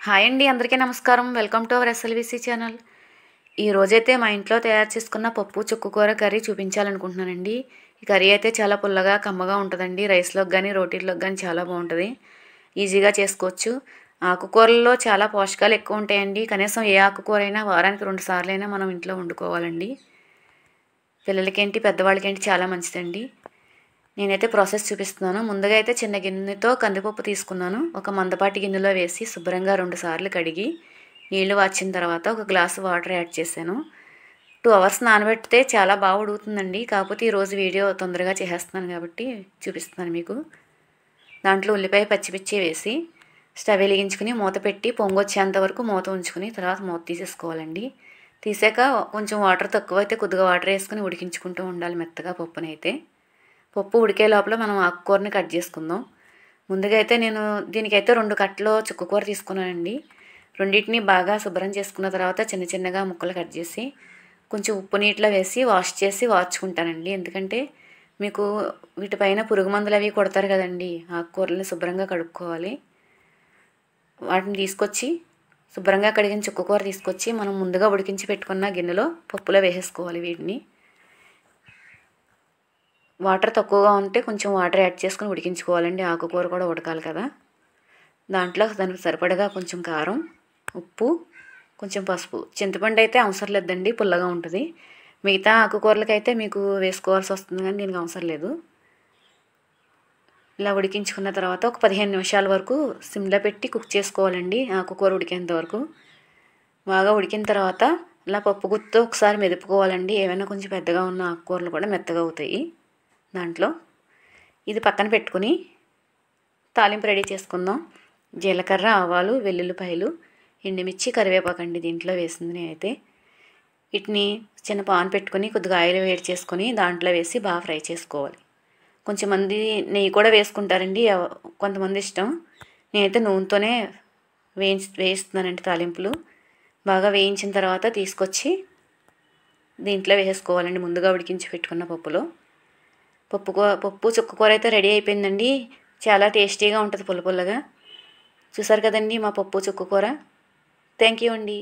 Hi అండి, అందరికీ నమస్కారం. Welcome to our SLVC channel. ఈ రోజైతే మా ఇంట్లో తయారు చేసుకున్న పప్పు చుక్కకూర కర్రీ చూపించాలనుకుంటున్నానండి. ఈ కర్రీ అయితే చాలా పుల్లగా కమ్మగా ఉంటుందండి. రైస్లోకి కానీ రోటీల్లోకి కానీ చాలా బాగుంటుంది. ఈజీగా చేసుకోవచ్చు. ఆకుకూరల్లో చాలా పోషకాలు ఎక్కువ ఉంటాయండి. కనీసం ఏ ఆకుకూర అయినా వారానికి 2 సార్లైనా మనం ఇంట్లో వండుకోవాలండి. పిల్లలకేంటి పెద్దవాళ్ళకేంటి చాలా మంచిదండి. నేనైతే ప్రాసెస్ చూపిస్తున్నాను. ముందుగా అయితే చిన్న గిన్నెతో కందిపప్పు తీసుకున్నాను. ఒక మందపాటి గిన్నెలో వేసి శుభ్రంగా 2 సార్లు కడిగి నీళ్లు వార్చిన తర్వాత ఒక గ్లాసు వాటర్ యాడ్ చేశాను. 2 అవర్స్ నానబెడితే చాలా బాగా ఉడుకుతుందండి. కాకపోతే ఈరోజు వీడియో తొందరగా చేసేస్తున్నాను కాబట్టి చూపిస్తున్నాను మీకు. దాంట్లో ఉల్లిపాయ పచ్చిమిర్చి వేసి స్టవ్ వెలిగించుకుని మూత పెట్టి పొంగొచ్చేంత వరకు మూత ఉంచుకుని తర్వాత మూత తీసేసుకోవాలండి. తీసాక కొంచెం వాటర్ తక్కువ అయితే కొద్దిగా వాటర్ వేసుకుని ఉడికించుకుంటూ ఉండాలి మెత్తగా పప్పునైతే. పప్పు ఉడికే లోపల మనం ఆకుకూరని కట్ చేసుకుందాం. ముందుగా అయితే నేను దీనికైతే 2 కట్టలు చుక్కకూర తీసుకున్నానండి. రెండింటిని బాగా శుభ్రం చేసుకున్న తర్వాత చిన్న చిన్నగా ముక్కలు కట్ చేసి కొంచెం ఉప్పు నీటిలో వేసి వాష్ చేసి వార్చుకుంటానండి. ఎందుకంటే మీకు వీటిపైన పురుగు మందులు అవి కొడతారు కదండి. ఆకుకూరలని శుభ్రంగా కడుక్కోవాలి. వాటిని తీసుకొచ్చి శుభ్రంగా కడిగిన చుక్కకూర తీసుకొచ్చి మనం ముందుగా ఉడికించి పెట్టుకున్న గిన్నెలో పప్పులో వేసేసుకోవాలి. వీటిని వాటర్ తక్కువగా ఉంటే కొంచెం వాటర్ యాడ్ చేసుకుని ఉడికించుకోవాలండి. ఆకుకూర కూడా ఉడకాలి కదా. దాంట్లో దానికి సరిపడగా కొంచెం కారం, ఉప్పు, కొంచెం పసుపు. చింతపండు అయితే అవసరం లేదండి, పుల్లగా ఉంటుంది. మిగతా ఆకుకూరలకైతే మీకు వేసుకోవాల్సి వస్తుంది కానీ దీనికి అవసరం లేదు. ఇలా ఉడికించుకున్న తర్వాత ఒక 15 నిమిషాల వరకు సిమ్లో పెట్టి కుక్ చేసుకోవాలండి. ఆకుకూర ఉడికేంత వరకు. బాగా ఉడికిన తర్వాత ఇలా పప్పు గుత్తితో ఒకసారి మెదుపుకోవాలండి. ఏమైనా కొంచెం పెద్దగా ఉన్న ఆకుకూరలు కూడా మెత్తగా అవుతాయి. దాంట్లో ఇది పక్కన పెట్టుకుని తాలింపు రెడీ చేసుకుందాం. జీలకర్ర, ఆవాలు, వెల్లుల్లిపాయలు, ఎండుమిర్చి, కరివేపాకండి దీంట్లో వేసింది నేనైతే. వీటిని చిన్న పాన్ పెట్టుకుని కొద్దిగా ఆయిల్ వేడి చేసుకొని దాంట్లో వేసి బాగా ఫ్రై చేసుకోవాలి. కొంచెం మంది నెయ్యి కూడా వేసుకుంటారండి, కొంతమంది ఇష్టం. నేనైతే నూనెతోనే వేయిస్తున్నానండి తాలింపులు. బాగా వేయించిన తర్వాత తీసుకొచ్చి దీంట్లో వేసుకోవాలండి ముందుగా ఉడికించి పెట్టుకున్న పప్పులో. పప్పు చుక్కకూర అయితే రెడీ అయిపోయిందండి. చాలా టేస్టీగా ఉంటుంది పుల్ల పుల్లగా. చూసారు కదండి మా పప్పు చుక్కకూర. థ్యాంక్ యూ అండి.